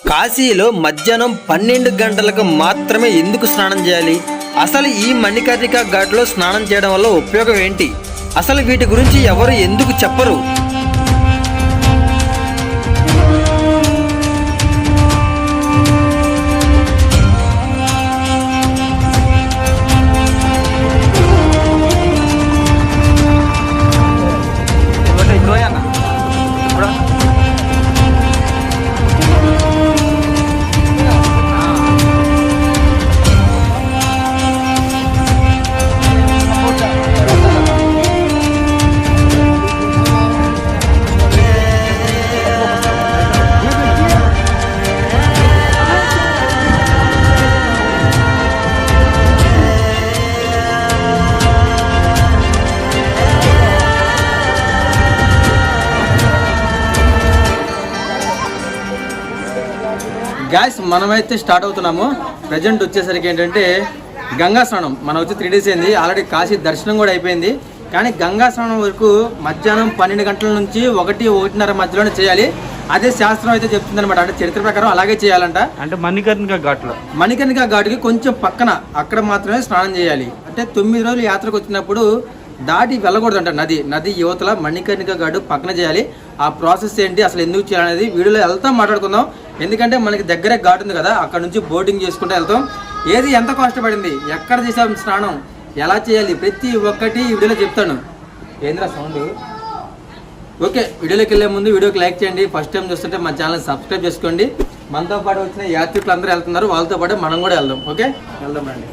కాశీలో మధ్యాహ్నం 12 గంటలకు మాత్రమే ఎందుకు స్నానం చేయాలి? అసలు ఈ మణికర్ణికా ఘాట్లో స్నానం చేయడం వల్ల ఉపయోగం ఏంటి? అసలు వీటి గురించి ఎవరు ఎందుకు చెప్పరు? గ్యాస్ మనమైతే స్టార్ట్ అవుతున్నాము. ప్రజెంట్ వచ్చేసరికి ఏంటంటే గంగా స్నానం. మనం వచ్చి 3 days అయింది. ఆల్రెడీ కాశీ దర్శనం కూడా అయిపోయింది. కానీ గంగా స్నానం వరకు మధ్యాహ్నం 12 గంటల నుంచి 1-1:30 మధ్యలోనే చేయాలి. అదే శాస్త్రం అయితే చెప్తుంది అనమాట. అంటే చరిత్ర ప్రకారం అలాగే చేయాలంట. అంటే మణికర్ణికా ఘాట్కి కొంచెం పక్కన అక్కడ మాత్రమే స్నానం చేయాలి. అంటే 9 రోజులు యాత్రకు వచ్చినప్పుడు దాటి వెళ్ళకూడదంట. నది యువతల మణికర్ణికా ఘాటు పక్కన చేయాలి. ఆ ప్రాసెస్ ఏంటి, అసలు ఎందుకు చేయాలనేది వీడియోలో వెళ్తాం, మాట్లాడుకుందాం. ఎందుకంటే మనకి దగ్గరే ఘాట్ ఉంది కదా, అక్కడ నుంచి బోటింగ్ చేసుకుంటూ వెళ్తాం. ఏది ఎంత కష్టపడింది, ఎక్కడ చేసాం స్నానం, ఎలా చేయాలి, ప్రతి ఒక్కటి ఈ వీడియోలో చెప్తాను. ఏంద్రా సౌండ్? ఓకే, వీడియోలోకి వెళ్ళే ముందు వీడియోకి లైక్ చేయండి. ఫస్ట్ టైం చూస్తుంటే మన ఛానల్ సబ్స్క్రైబ్ చేసుకోండి. మనతో పాటు వచ్చిన యాత్రికులు అందరూ వెళ్తున్నారు, వాళ్ళతో పాటు మనం కూడా వెళ్దాం. ఓకే, వెళ్దాం రండి.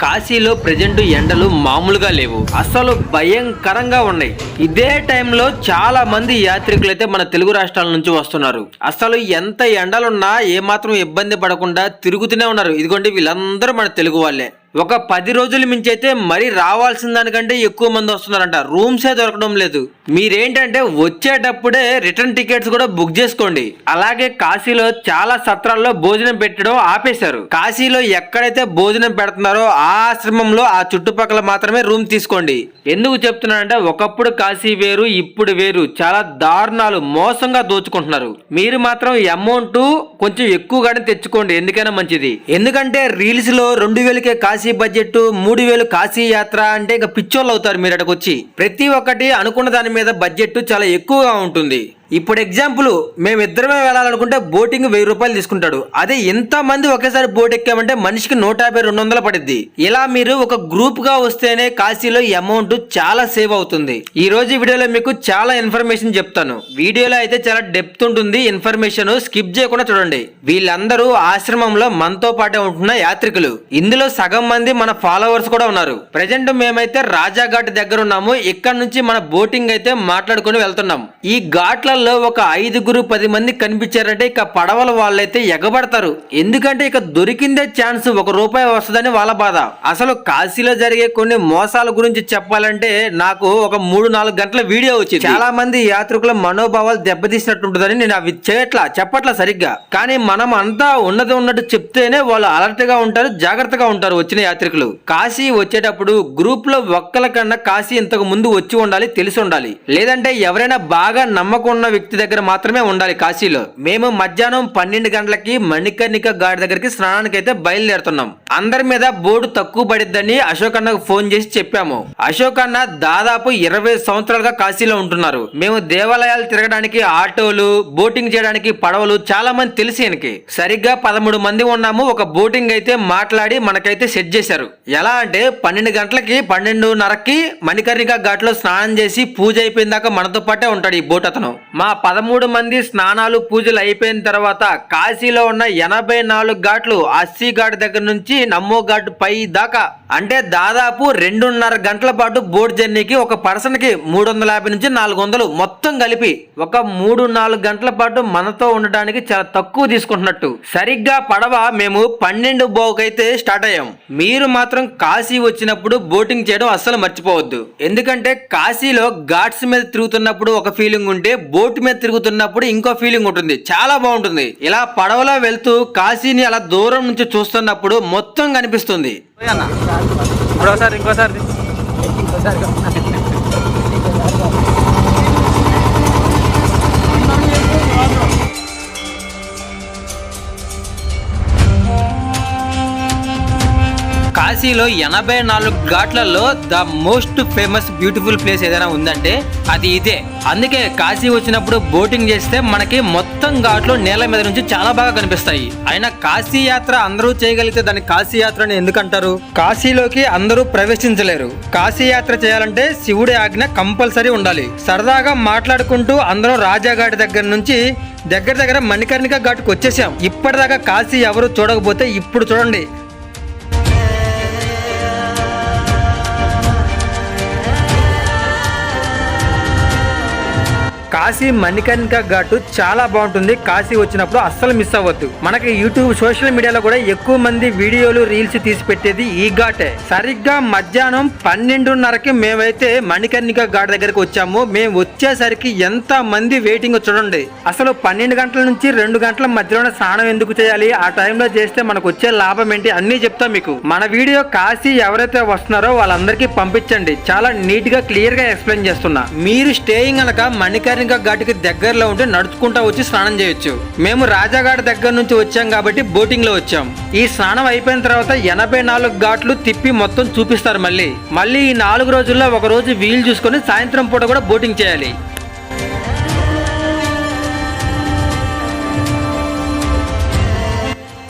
కాశీలో ప్రజెంట్ ఎండలు మామూలుగా లేవు, అసలు భయంకరంగా ఉన్నాయి. ఇదే టైంలో చాలా మంది యాత్రికులు అయితే మన తెలుగు రాష్ట్రాల నుంచి వస్తున్నారు. అసలు ఎంత ఎండలున్నా ఏమాత్రం ఇబ్బంది పడకుండా తిరుగుతూనే ఉన్నారు. ఇదిగోండి, వీళ్ళందరూ మన తెలుగు వాళ్ళే. ఒక 10 రోజుల మించి అయితే మరీ రావాల్సిన దానికంటే ఎక్కువ మంది వస్తున్నారంట. రూమ్సే దొరకడం లేదు. మీరేంటంటే వచ్చేటప్పుడే రిటర్న్ టికెట్స్ కూడా బుక్ చేసుకోండి. అలాగే కాశీలో చాలా సత్రాల్లో భోజనం పెట్టడం ఆపేశారు. కాశీలో ఎక్కడైతే భోజనం పెడుతున్నారో ఆ ఆశ్రమంలో ఆ చుట్టుపక్కల మాత్రమే రూమ్ తీసుకోండి. ఎందుకు చెప్తున్నానంటే ఒకప్పుడు కాశీ వేరు, ఇప్పుడు వేరు. చాలా దారుణాలు, మోసంగా దోచుకుంటున్నారు. మీరు మాత్రం అమౌంట్ కొంచెం ఎక్కువగానే తెచ్చుకోండి, ఎందుకైనా మంచిది. ఎందుకంటే రీల్స్ లో 2000కే కాశీ బడ్జెట్, 3000 కాశీ యాత్ర అంటే ఇక పిచ్చోళ్ళు అవుతారు మీరు అక్కడికి వచ్చి. ప్రతి ఒక్కటి అనుకున్న దాని మీద బడ్జెట్ చాలా ఎక్కువగా ఉంటుంది. ఇప్పుడు ఎగ్జాంపుల్, మేమిద్దరమే వెళ్ళాలనుకుంటే బోటింగ్ 1000 రూపాయలు తీసుకుంటాడు. అదే ఎంత మంది ఒకేసారి బోట్ ఎక్కామంటే మనిషికి 150-200 పడుద్ది. ఇలా మీరు ఒక గ్రూప్ గా వస్తేనే కాశీలో అమౌంట్ చాలా సేవ్ అవుతుంది. ఈ రోజు వీడియోలో మీకు చాలా ఇన్ఫర్మేషన్ చెప్తాను. వీడియోలో అయితే చాలా డెప్త్ ఉంటుంది. ఇన్ఫర్మేషన్ స్కిప్ చేయకుండా చూడండి. వీళ్ళందరూ ఆశ్రమంలో మనతో పాటే ఉంటున్న యాత్రికులు. ఇందులో సగం మంది మన ఫాలోవర్స్ కూడా ఉన్నారు. ప్రజెంట్ మేమైతే రాజాఘాట్ దగ్గర ఉన్నాము. ఇక్కడ నుంచి మన బోటింగ్ అయితే మాట్లాడుకుని వెళ్తున్నాం. ఈ ఘాట్ల ఒక 5-10 మంది కనిపించారంటే ఇక పడవల వాళ్ళైతే ఎగబడతారు. ఎందుకంటే ఇక దొరికిందే ఛాన్స్, 1 రూపాయి వస్తుందని వాళ్ళ బాధ. అసలు కాశీలో జరిగే కొన్ని మోసాల గురించి చెప్పాలంటే నాకు ఒక 3-4 గంటల వీడియో వచ్చింది. చాలా మంది యాత్రికుల మనోభావాలు దెబ్బతీసినట్టుంటుందని నేను అవి చెప్పట్లా సరిగ్గా. కానీ మనం అంతా ఉన్నట్టు చెప్తేనే వాళ్ళు అలర్ట్ గా ఉంటారు, జాగ్రత్తగా ఉంటారు వచ్చిన యాత్రికులు. కాశీ వచ్చేటప్పుడు గ్రూప్ లో ఒక్కల కన్నా కాశీ ఇంతకు ముందు వచ్చి ఉండాలి, తెలిసి ఉండాలి. లేదంటే ఎవరైనా బాగా నమ్మకం వ్యక్తి దగ్గర మాత్రమే ఉండాలి. కాశీలో మేము మధ్యాహ్నం 12 గంటలకి మణికర్ణికా ఘాట్ దగ్గరికి స్నానానికి అయితే బయలుదేరుతున్నాం. అందరి మీద బోర్డు తక్కువ పడిద్దని అశోక్ అన్నకు ఫోన్ చేసి చెప్పాము. అశోక్ అన్న దాదాపు 20 సంవత్సరాలుగా కాశీలో ఉంటున్నారు. మేము దేవాలయాలు తిరగడానికి ఆటోలు, బోటింగ్ చేయడానికి పడవలు చాలా మంది తెలిసి ఆయనకి. సరిగ్గా 13 మంది ఉన్నాము. ఒక బోటింగ్ అయితే మాట్లాడి మనకైతే సెట్ చేశారు. ఎలా అంటే 12 గంటలకి 12:30కి మణికర్ణికా ఘాట్ లో స్నానం చేసి పూజ అయిపోయిన దాకా మనతో పాటే ఉంటాడు ఈ బోట్ అతను. మా 13 మంది స్నానాలు పూజలు అయిపోయిన తర్వాత కాశీలో ఉన్న 84 ఘాట్లు, 80 ఘాట్ దగ్గర నుంచి నమ్మో ఘాట్ పై దాకా అంటే దాదాపు 2.5 గంటల పాటు బోట్ జర్నీకి ఒక పర్సన్ కి 350-400 మొత్తం కలిపి ఒక 3-4 గంటల పాటు మనతో ఉండడానికి చాలా తక్కువ తీసుకుంటున్నట్టు. సరిగ్గా పడవ మేము 12 బావుకైతే స్టార్ట్ అయ్యాం. మీరు మాత్రం కాశీ వచ్చినప్పుడు బోటింగ్ చేయడం అస్సలు మర్చిపోవద్దు. ఎందుకంటే కాశీలో ఘాట్స్ మీద తిరుగుతున్నప్పుడు ఒక ఫీలింగ్ ఉంటే బోట్ మీద తిరుగుతున్నప్పుడు ఇంకో ఫీలింగ్ ఉంటుంది, చాలా బాగుంటుంది. ఇలా పడవలో వెళ్తూ కాశీని అలా దూరం నుంచి చూస్తున్నప్పుడు మొత్తం కనిపిస్తుంది. ఇంకోసారి కాశీలో 84 ఘాట్లలో the most famous beautiful place ఏదైనా ఉందంటే అది ఇదే. అందుకే కాశీ వచ్చినప్పుడు బోటింగ్ చేస్తే మనకి మొత్తం ఘాట్లు నేల మీద నుంచి చాలా బాగా కనిపిస్తాయి. అయినా కాశీ యాత్ర అందరూ చేయగలిగితే దాన్ని కాశీ యాత్ర అని ఎందుకంటారు? కాశీలోకి అందరూ ప్రవేశించలేరు. కాశీ యాత్ర చేయాలంటే శివుడి ఆజ్ఞ కంపల్సరీ ఉండాలి. సరదాగా మాట్లాడుకుంటూ అందరం రాజాఘాట్ దగ్గర నుంచి దగ్గర మణికర్ణిక ఘాట్కి వచ్చేసాం. ఇప్పటిదాకా కాశీ ఎవరు చూడకపోతే ఇప్పుడు చూడండి. కాశీ మణికర్ణిక ఘాట్ చాలా బాగుంటుంది. కాశీ వచ్చినప్పుడు అస్సలు మిస్ అవ్వద్దు. మనకి యూట్యూబ్ సోషల్ మీడియాలో కూడా ఎక్కువ మంది వీడియోలు రీల్స్ తీసి పెట్టేది ఈ ఘాటే. సరిగ్గా మధ్యాహ్నం 12:30కి మేమైతే మణికర్ణిక ఘాట్ దగ్గరకు వచ్చాము. మేము వచ్చేసరికి ఎంత మంది వెయిటింగ్ చూడండి. అసలు 12 గంటల నుంచి 2 గంటల మధ్యలోనే స్నానం ఎందుకు చేయాలి, ఆ టైంలో చేస్తే మనకు వచ్చే లాభం ఏంటి అన్ని చెప్తాం మీకు. మన వీడియో కాశీ ఎవరైతే వస్తున్నారో వాళ్ళందరికీ పంపించండి. చాలా నీట్ గా క్లియర్ గా ఎక్స్ప్లెయిన్ చేస్తున్నా. మీరు స్టేయింగ్ అనక మణికర్ణిక ఘాట్కి దగ్గరలో ఉంటే నడుచుకుంటా వచ్చి స్నానం చేయొచ్చు. మేము రాజాఘాట్ దగ్గర నుంచి వచ్చాం కాబట్టి బోటింగ్ లో వచ్చాం. ఈ స్నానం అయిపోయిన తర్వాత 84 ఘాట్లు తిప్పి మొత్తం చూపిస్తారు. మళ్ళీ ఈ 4 రోజుల్లో ఒక రోజు వీలు చూసుకొని సాయంత్రం పూట కూడా బోటింగ్ చేయాలి.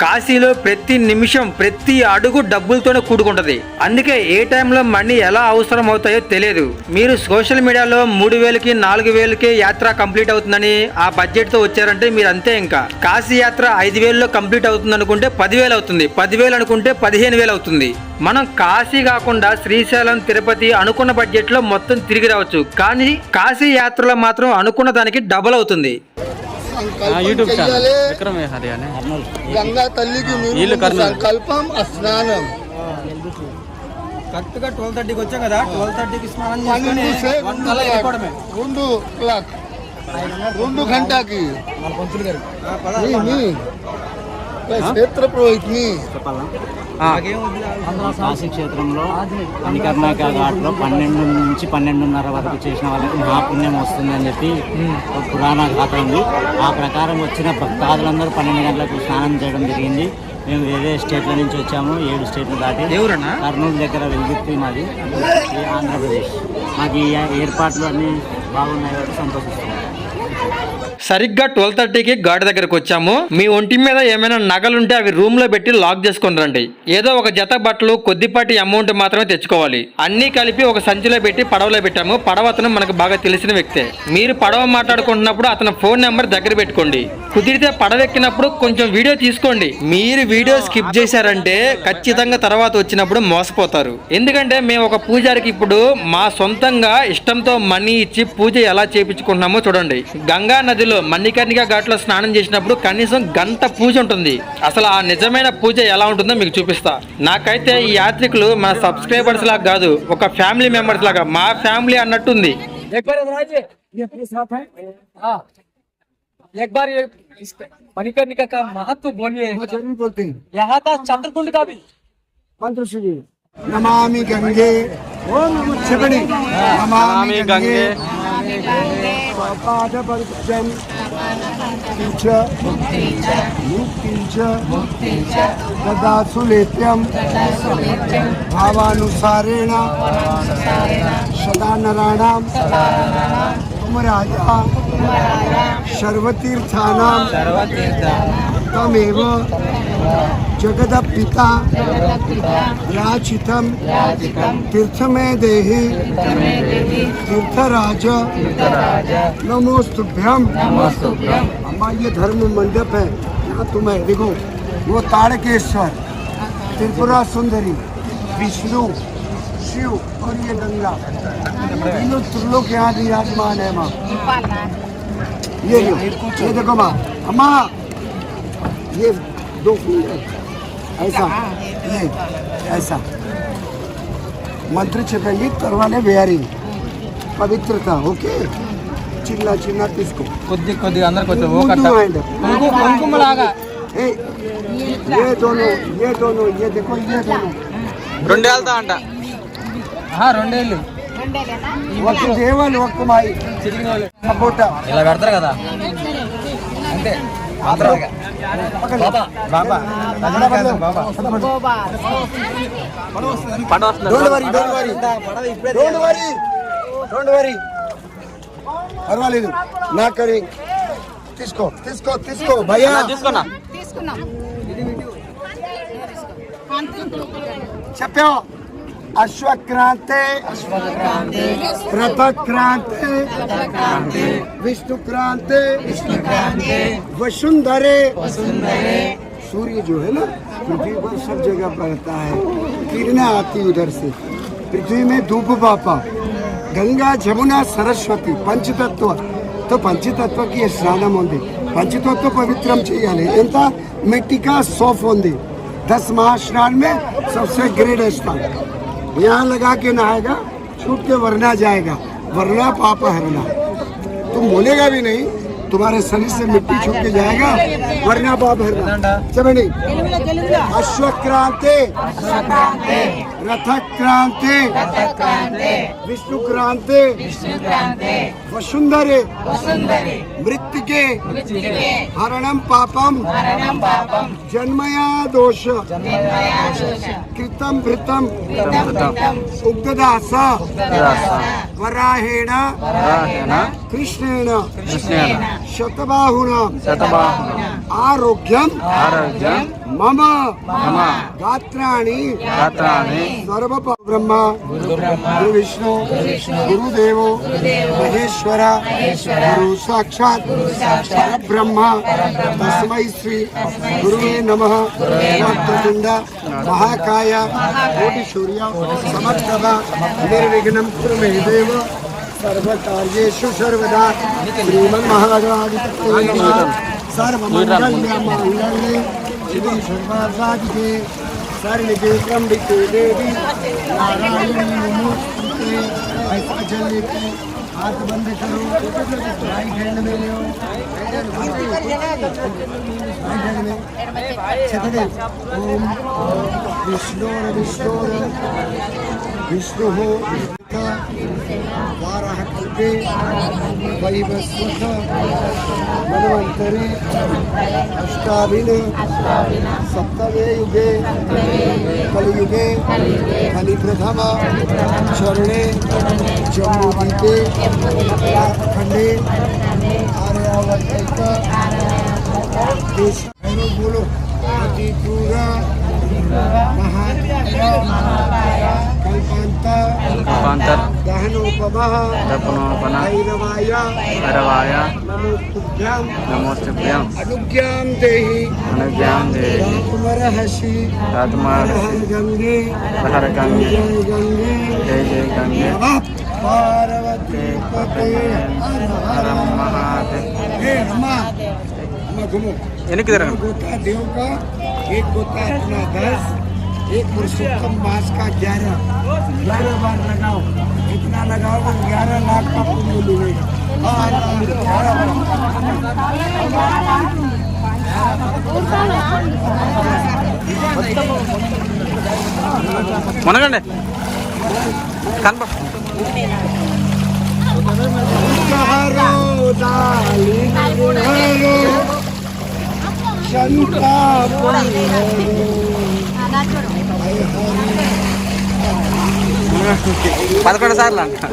కాశీలో ప్రతి నిమిషం ప్రతి అడుగు డబ్బులతోనే కూడుకుంటది. అందుకే ఏ టైంలో మనీ ఎలా అవసరం అవుతాయో తెలియదు. మీరు సోషల్ మీడియాలో 3,000కి 4,000కి యాత్ర కంప్లీట్ అవుతుందని ఆ బడ్జెట్ తో వచ్చారంటే మీరు అంతే. ఇంకా కాశీ యాత్ర 5,000లో కంప్లీట్ అవుతుంది అనుకుంటే 10,000 అవుతుంది, 10,000 అనుకుంటే 15,000 అవుతుంది. మనం కాశీ కాకుండా శ్రీశైలం, తిరుపతి అనుకున్న బడ్జెట్ లో మొత్తం తిరిగి రావచ్చు. కానీ కాశీ యాత్రలో మాత్రం అనుకున్న దానికి డబుల్ అవుతుంది. యూట్యూబ్ ఛానల్ విక్రమ్ హర్యానా గంగా తల్లికి సంకల్పం స్నానం కరెక్ట్గా 12:30కి వచ్చాం కదా. 12:30కి స్నానం చేసుకొని 2 గంటకి క్షేత్ర పురోహితుని కాశీ క్షేత్రంలో మణికర్ణిక ఘాట్లో 12 నుంచి 12:30 వరకు చేసిన వాళ్ళకి మహాపుణ్యం వస్తుందని చెప్పి పురాణ గాథ ఉంది. ఆ ప్రకారం వచ్చిన భక్తాదులందరూ 12 గంటలకు స్నానం చేయడం జరిగింది. మేము వేరే స్టేట్ల నుంచి వచ్చాము. 7 స్టేట్లు దాటి కర్నూలు దగ్గర వెలుగుతుంది మాది ఆంధ్రప్రదేశ్. మాకు ఈ ఏర్పాట్లు అన్నీ బాగున్నాయి కాబట్టి సంతోషిస్తున్నాం. సరిగ్గా 12:30కి ఘాట్ దగ్గరకు వచ్చాము. మీ ఒంటి మీద ఏమైనా నగలుంటే అవి రూమ్ లో పెట్టి లాక్ చేసుకుని రండి. ఏదో ఒక జత బట్టలు, కొద్దిపాటి అమౌంట్ మాత్రమే తెచ్చుకోవాలి. అన్ని కలిపి ఒక సంచిలో పెట్టి పడవలో పెట్టాము. పడవ అతను మనకు బాగా తెలిసిన వ్యక్తే. మీరు పడవ మాట్లాడుకుంటున్నప్పుడు అతని ఫోన్ నెంబర్ దగ్గర పెట్టుకోండి. కుదిరితే పడవ ఎక్కినప్పుడు కొంచెం వీడియో తీసుకోండి. మీరు వీడియో స్కిప్ చేశారంటే ఖచ్చితంగా తర్వాత వచ్చినప్పుడు మోసపోతారు. ఎందుకంటే మేము ఒక పూజారికి ఇప్పుడు మా సొంతంగా ఇష్టంతో మనీ ఇచ్చి పూజ ఎలా చేయించుకుంటున్నామో చూడండి. గంగా నదిలో మణికర్ణిక ఘాట్లో స్నానం చేసినప్పుడు కనీసం గంట పూజ ఉంటుంది. అసలు ఆ నిజమైన పూజ ఎలా ఉంటుందో మీకు చూపిస్తా. నాకైతే ఈ యాత్రికులు మన సబ్స్క్రైబర్స్ లాగా కాదు, ఒక ఫ్యామిలీ మెంబర్స్ లాగా, మా ఫ్యామిలీ అన్నట్టుంది. एक बार ये मणिकर्णिका का महत्व बोलिए। बोलते हैं यहाँ का चंद्रकुंड का भी मंत्र सुनिए। नमामि गंगे ओम शिवनी नमामि गंगे पादपद्मं मुक्तिंच ददासु लेत्यं भावानुसारेण सदा नराणां राजा सर्वतीर्थानां तमेव जगदपिता याचितं तीर्थमे देहि तीर्थराज नमोस्तुभ्यं। अम्मा ये धर्म मंडप है, यहाँ तुम्हें देखो वो तारकेश्वर, त्रिपुरा सुंदरी, विष्णु, शिव और ये गंगा, तीनों त्रिलोक यहाँ विराजमान है। माँ ये देखो माँ, अम्मा ये 2 फूल ऐसा, ये ऐसा मंत्र छपेंगे करवाने वेयरिंग पवित्रता। ओके चिन्ना चिन्ना किसको కొద్ది అందరికి వచ్చే ये दोनों ये देखो ये दोनों 2 ఏళ్తా అంట. 2 ఏళ్ళు ఒక్క దేవాలు ఒక్క మాయి సపోటా ఇలా పెడతారు కదా అంతే. బాబా डोंट वरी పర్వాలేదు నా కరి తీసుకో తీసుకో తీసుకో భయ్యా తీసుకున్నా చెప్పాం अश्वक्रांते रथक्रांते विष्णुक्रांते वसुंधरे सूर्य जो है ना पृथ्वी पर सब जगह पड़ता है किरणें आती उधर से पृथ्वी में धूप पापा गंगा जमुना सरस्वती पंचतत्व तो पंचतत्व की स्नानम ఉంది पंचतत्व पवित्रम చేయాలి ఎంత मिट्टी का सोफ ఉంది 10 महास्नान में सबसे ग्रेट स्नान यहाँ लगा के नहाएगा छूट के वरना जाएगा वरना पापा हरना तुम बोलेगा भी नहीं तुम्हारे शरीर से मिट्टी छूट के जाएगा वरना पाप हरना चलो अश्वक्रांते रथक्रांते विष्णुक्रांते वसुंधरे मृत्युके हरणम पापम जन्मया दोष कृतम भृतम उग्गदास वराहेण कृष्णेन शतबाहुना आरोग्यम मम गात्राणि सर्व ब्रह्मा गुरु विष्णु गुरुदेवो महेश्वर गुरु साक्षात ब्रह्मा तस्मै श्री गुरुवे नमः वक्रतुंड महाकाय कोटि सूर्य समप्रभा निर्विघ्नं कुरु मे देव सर्वकार्येषु सर्वदा श्रीमन्महागणाधिपतये नमः सर्वमङ्गलमाङ्गल्ये शिवे सर्वासाधिके सर्वे त्र्यम्बके देवी नारायणी नमोस्तुते ऐसा जल लेके हाथ बंद करो राइट हैंड में लो राइट हैंड में छतड़े ओम विष्णु विष्णु हो वाराह कल्पे वैवस्वत मनवंतरे अष्टाभिन सप्तमे युगे कलियुगे कलिप्रथम चरणे जम्बूद्वीपे खंडे आर्यावर्त देश बोलो अतिक्रूरा कल्पांतर दहनोपमः भैरवाय नमोस्तुभ्यं अनुज्ञां देहि रातमरहसि गंगे जय जय गंगे पार्वती पते हर महादेव हे अम्मा घूमो गोता देव का एक गोता अपना 10 एक पुरुषोत्तम मास का 11 बार लगाओ इतना लगाओ तो 11 लाख का पुण्य मिलेगा మనగండి కనప పదకొండు సార్లు అంట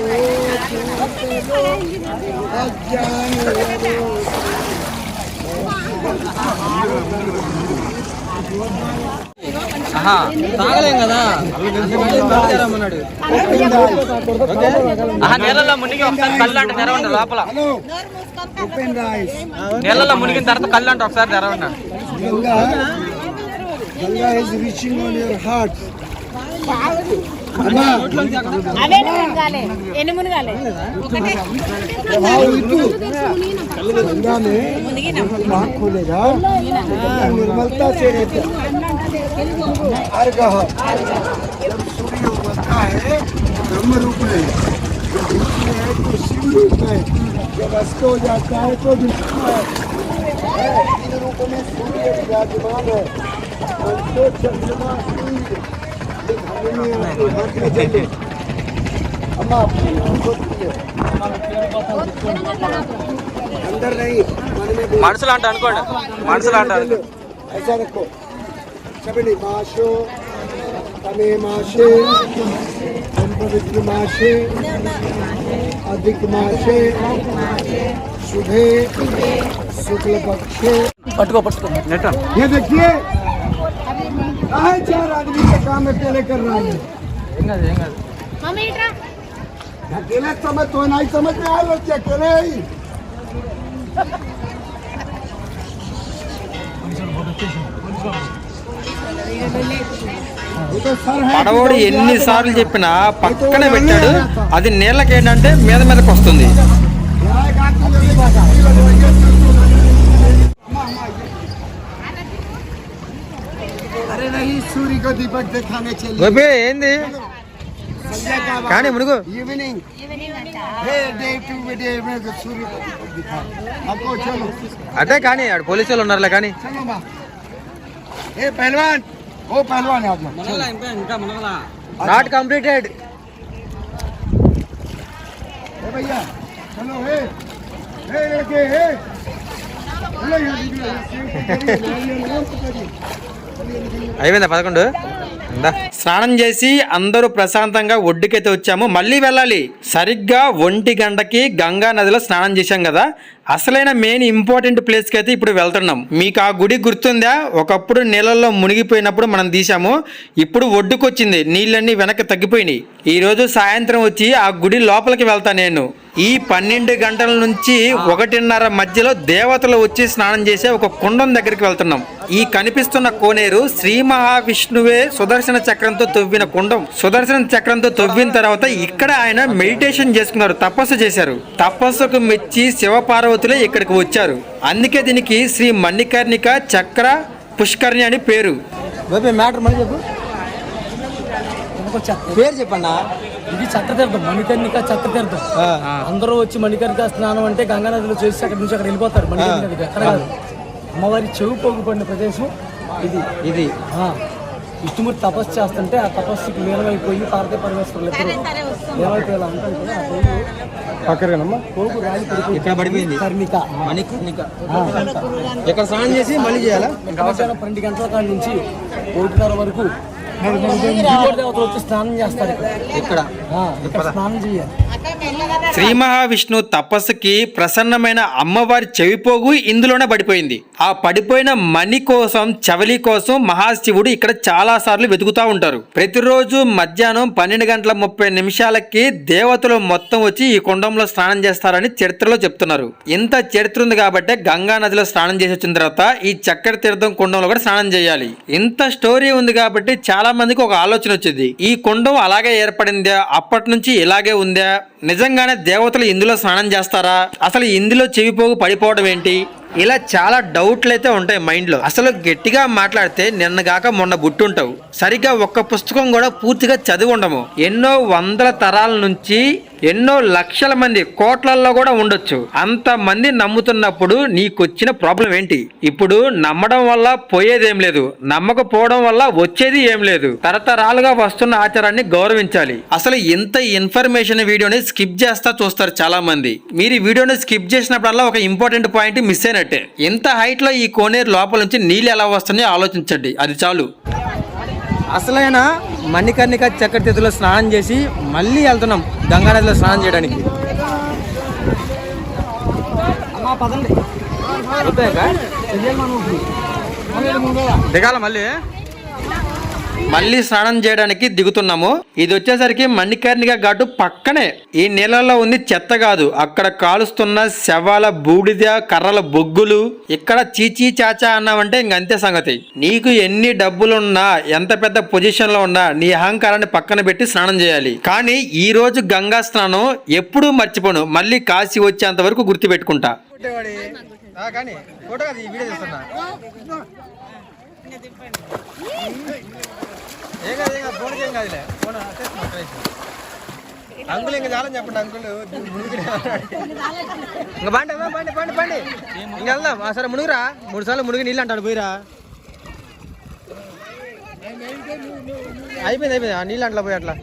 తాగలేం కదా అన్నాడు నీళ్ళలో మునిగి ఒకసారి కళ్ళు అంటే తెరవండి లోపల నీళ్ళలో మునిగిన తర్వాత కళ్ళు అంటే ఒకసారి తెరవండి Ganga is reaching on your heart. అవే మునగాలి ఎన్ని మునగాలి गंगा में आँख खोलेगा निर्मलता से रहते अर्घ जब सूर्य उगता है ब्रह्म रूप में जब धूप में है तो शिव रूप में जब अस्त हो जाता है तो विष्णु है इन रूपों में सूर्य विराजमान है तो चंद्रमा सूर्य अंदर नहीं మనసులు అంట అనుకోండి, మనసులు అంట ऐसा रखो सबने माशो तमे माशे पवित्र माशे अधिक माशे शुभे शुक्ल पक्षे। పట్టుకో పట్టుకో ये देखिए कहाँ 4 आदमी का काम अकेले कर रहा है। మమ్మీ ఇట్రా अकेले समझ तो नहीं समझ में आए बच्चे अकेले ही। वो तो सर है పడవోడు ఎన్నిసార్లు చెప్పినా పక్కన పెట్టాడు, అది నీళ్ళకి ఏంటంటే మీద మీదకి వస్తుంది. अरे नहीं सूर्य को दीपक दिखाने चलिए। గోపి ఏంది संध्या का కానీ మునుగు इवनिंग डे टू डे में सूर्य को दीपक दिखाए आपको। चलो అంటే కానీ ఆడు పోలీసు వాళ్ళు ఉన్నారులే కానీ. चलो बा ए पहलवान वो पहलवान है आप लोग నాట్ కంప్లీటెడ్. ए भैया चलो हे लड़के हे चलो यहाँ అయిపోయిందా 11? స్నానం చేసి అందరూ ప్రశాంతంగా ఒడ్డుకైతే వచ్చాము. మళ్ళీ వెళ్ళాలి. సరిగ్గా 1 గంటకి గంగా నదిలో స్నానం చేశాం కదా, అసలైన మెయిన్ ఇంపార్టెంట్ ప్లేస్కి అయితే ఇప్పుడు వెళ్తున్నాం. మీకు ఆ గుడి గుర్తుందా? ఒకప్పుడు నీళ్ళల్లో మునిగిపోయినప్పుడు మనం తీసాము, ఇప్పుడు ఒడ్డుకు వచ్చింది, నీళ్ళన్నీ వెనక్కి తగ్గిపోయినాయి. ఈరోజు సాయంత్రం వచ్చి ఆ గుడి లోపలికి వెళ్తా నేను. ఈ 12 గంటల నుంచి 1:30 మధ్యలో దేవతలు వచ్చి స్నానం చేసే ఒక కుండం దగ్గరికి వెళ్తున్నాం. ఈ కనిపిస్తున్న కోనేరు శ్రీ మహావిష్ణువే సుదర్శన చక్రంతో తవ్విన కుండం. సుదర్శన చక్రంతో తవ్విన తర్వాత ఇక్కడ ఆయన మెడిటేషన్ చేసుకున్నారు, తపస్సు చేశారు. తపస్సుకు మెచ్చి శివపార్వతులే ఇక్కడికి వచ్చారు. అందుకే దీనికి శ్రీ మణికర్ణిక చక్ర పుష్కరిణి అని పేరు. మ్యాటర్ మళ్ళీ చెప్పు, పేరు చెప్పన్నా. ఇది చక్రతీర్థం, మణికర్ణిక చక్రతీర్థం. అందరూ వచ్చి మణికర్ణిక స్నానం అంటే గంగా నదిలో చేసి అక్కడి నుంచి అక్కడ వెళ్ళిపోతారు. మణికర్ణిక అక్కడ కాదు, అమ్మవారి చెవి పోగుపడిన ప్రదేశం ఇది. ఇది విష్ణుమూర్తి తపస్సు చేస్తుంటే ఆ తపస్సుకి లీనమైపోయి పార్వతీ పరమేశ్వరులు ఇద్దరు లీనమైపోయేలా అంటే పోగు రాజు ఇక్కడ పడిపోయింది కర్ణిక మణికర్ణిక. ఇక్కడ స్నానం చేసి మళ్ళీ చేయాలా? మధ్యాహ్నం 12 గంటల కాడి నుంచి 1:30 వరకు దేవతలు వచ్చి స్నానం చేస్తారు. ఇక్కడ స్నానం చేయాలి. శ్రీ మహావిష్ణు తపస్సుకి ప్రసన్నమైన అమ్మవారి చెవిపోగు ఇందులోనే పడిపోయింది. ఆ పడిపోయిన మణి కోసం, చవలి కోసం మహాశివుడు ఇక్కడ చాలా సార్లు వెతుకుతా ఉంటారు. ప్రతిరోజు మధ్యాహ్నం 12:30 దేవతలు మొత్తం వచ్చి ఈ కుండంలో స్నానం చేస్తారని చరిత్రలో చెప్తున్నారు. ఇంత చరిత్ర ఉంది కాబట్టి గంగా నదిలో స్నానం చేసి వచ్చిన తర్వాత ఈ చక్కెర తీర్థం కుండంలో కూడా స్నానం చేయాలి. ఇంత స్టోరీ ఉంది కాబట్టి చాలా మందికి ఒక ఆలోచన వచ్చింది, ఈ కుండం అలాగే ఏర్పడిందా, అప్పటి నుంచి ఇలాగే ఉందా, నిజంగానే దేవతలు ఇందులో స్నానం చేస్తారా, అసలు ఇందులో చెవిపోగు పడిపోవడం ఏంటి, ఇలా చాలా డౌట్లు అయితే ఉంటాయి మైండ్లో. అసలు గట్టిగా మాట్లాడితే నిన్నగాక మొన్న బుట్టుంటావు, సరిగ్గా ఒక్క పుస్తకం కూడా పూర్తిగా చదివి ఉండము. ఎన్నో వందల తరాల నుంచి ఎన్నో లక్షల మంది, కోట్లల్లో కూడా ఉండొచ్చు. అంతమంది నమ్ముతున్నప్పుడు నీకొచ్చిన ప్రాబ్లం ఏంటి? ఇప్పుడు నమ్మడం వల్ల పోయేదేం లేదు, నమ్మకపోవడం వల్ల వచ్చేది ఏం లేదు. తరతరాలుగా వస్తున్న ఆచారాన్ని గౌరవించాలి. అసలు ఇంత ఇన్ఫర్మేషన్ వీడియోని స్కిప్ చేస్తా చూస్తారు చాలా మంది. మీరు ఈ వీడియోని స్కిప్ చేసినప్పుడల్లా ఒక ఇంపార్టెంట్ పాయింట్ మిస్ అయినట్టే. ఇంత హైట్ లో ఈ కోనేరు లోపల నుంచి నీళ్ళు ఎలా వస్తున్నాయో ఆలోచించండి, అది చాలు. అసలైన మణికర్ణిక చక్ర తీర్థంలో స్నానం చేసి మళ్ళీ వెళ్తున్నాం గంగా నదిలో స్నానం చేయడానికి. దిగాల మళ్ళీ స్నానం చేయడానికి దిగుతున్నాము. ఇది వచ్చేసరికి మణికర్ణిక ఘాటు పక్కనే. ఈ నీళ్ళలో ఉంది చెత్త కాదు, అక్కడ కాలుస్తున్న శవాల బూడిద, కర్రల బొగ్గులు. ఇక్కడ చీచీ చాచా అన్నావంటే ఇంకంతే సంగతి. నీకు ఎన్ని డబ్బులున్నా, ఎంత పెద్ద పొజిషన్ లో ఉన్నా నీ అహంకారాన్ని పక్కన పెట్టి స్నానం చేయాలి. కానీ ఈ రోజు గంగా స్నానం ఎప్పుడూ మర్చిపోను, మళ్ళీ కాశీ వచ్చేంత వరకు గుర్తు పెట్టుకుంటా. అంకుల్ ఇంకా చాలని చెప్పండి అంకుల్. ఇంకా బండి ఇంకా వెళ్దాం. సరే మునుగురా, 3 సార్లు మునిగి నీళ్ళు అంటాడు, పోయిరా. అయిపోయింది ఆ నీళ్ళు అంటలా పోయి అట్లా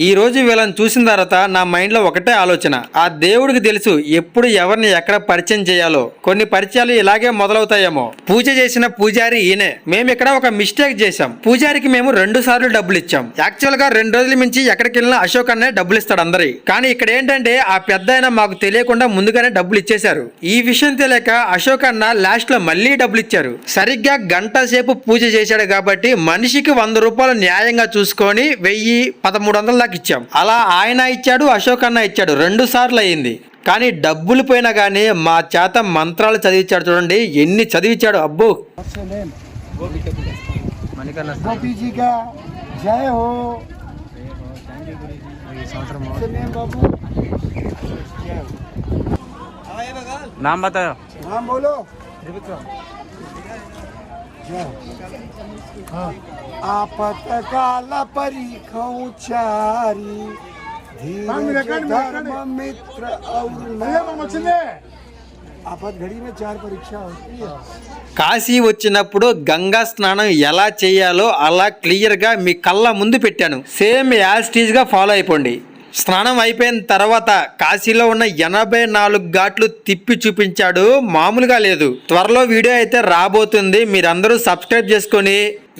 ఈ రోజు వీళ్ళని చూసిన తర్వాత నా మైండ్ లో ఒకటే ఆలోచన, ఆ దేవుడికి తెలుసు ఎప్పుడు ఎవరిని ఎక్కడ పరిచయం చేయాలో. కొన్ని పరిచయాలు ఇలాగే మొదలవుతాయేమో. పూజ చేసిన పూజారి ఈయనే. మేము ఇక్కడ ఒక మిస్టేక్ చేశాం. పూజారికి మేము 2 సార్లు డబ్బులు ఇచ్చాం. యాక్చువల్ గా 2 రోజుల మించి ఎక్కడికి వెళ్ళినా అశోక్ అన్నే డబ్బులు ఇస్తాడు అందరి. కానీ ఇక్కడ ఏంటంటే ఆ పెద్ద ఆయన మాకు తెలియకుండా ముందుగానే డబ్బులు ఇచ్చేశారు. ఈ విషయం తెలియక అశోక్ అన్న లాస్ట్ లో మళ్ళీ డబ్బులు ఇచ్చారు. సరిగ్గా గంట సేపు పూజ చేశాడు కాబట్టి మనిషికి 100 రూపాయలు న్యాయంగా చూసుకొని 1000-1300 దాకా ఇచ్చాం. అలా ఆయన ఇచ్చాడు, అశోక్ అన్న ఇచ్చాడు. 2 సార్లు అయింది. కానీ డబ్బులు పోయినా కానీ మా చేత మంత్రాలు చదివించాడు. చూడండి ఎన్ని చదివించాడు. అబ్బో. गोपी जी का जय हो। बाबू नाम बताओ। नाम बोलो। आपत काल परीखौ चारी धीरज धर्म मित्र और आफत घड़ी में 4 परीक्षा होती है। కాశీ వచ్చినప్పుడు గంగా స్నానం ఎలా చేయాలో అలా క్లియర్గా మీ కళ్ళ ముందు పెట్టాను. సేమ్ యాజ్ టీజ్ గా ఫాలో అయిపోండి. స్నానం అయిపోయిన తర్వాత కాశీలో ఉన్న 84 ఘాట్లు తిప్పి చూపించాడు. మామూలుగా లేదు. త్వరలో వీడియో అయితే రాబోతుంది. మీరందరూ సబ్స్క్రైబ్ చేసుకొని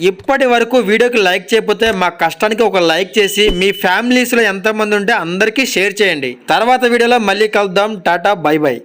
ఇప్పటి వరకు వీడియోకి లైక్ చేయకపోతే మా కష్టానికి ఒక లైక్ చేసి మీ ఫ్యామిలీస్లో ఎంతమంది ఉంటే అందరికీ షేర్ చేయండి. తర్వాత వీడియోలో మళ్ళీ కలుద్దాం. Tata bye by.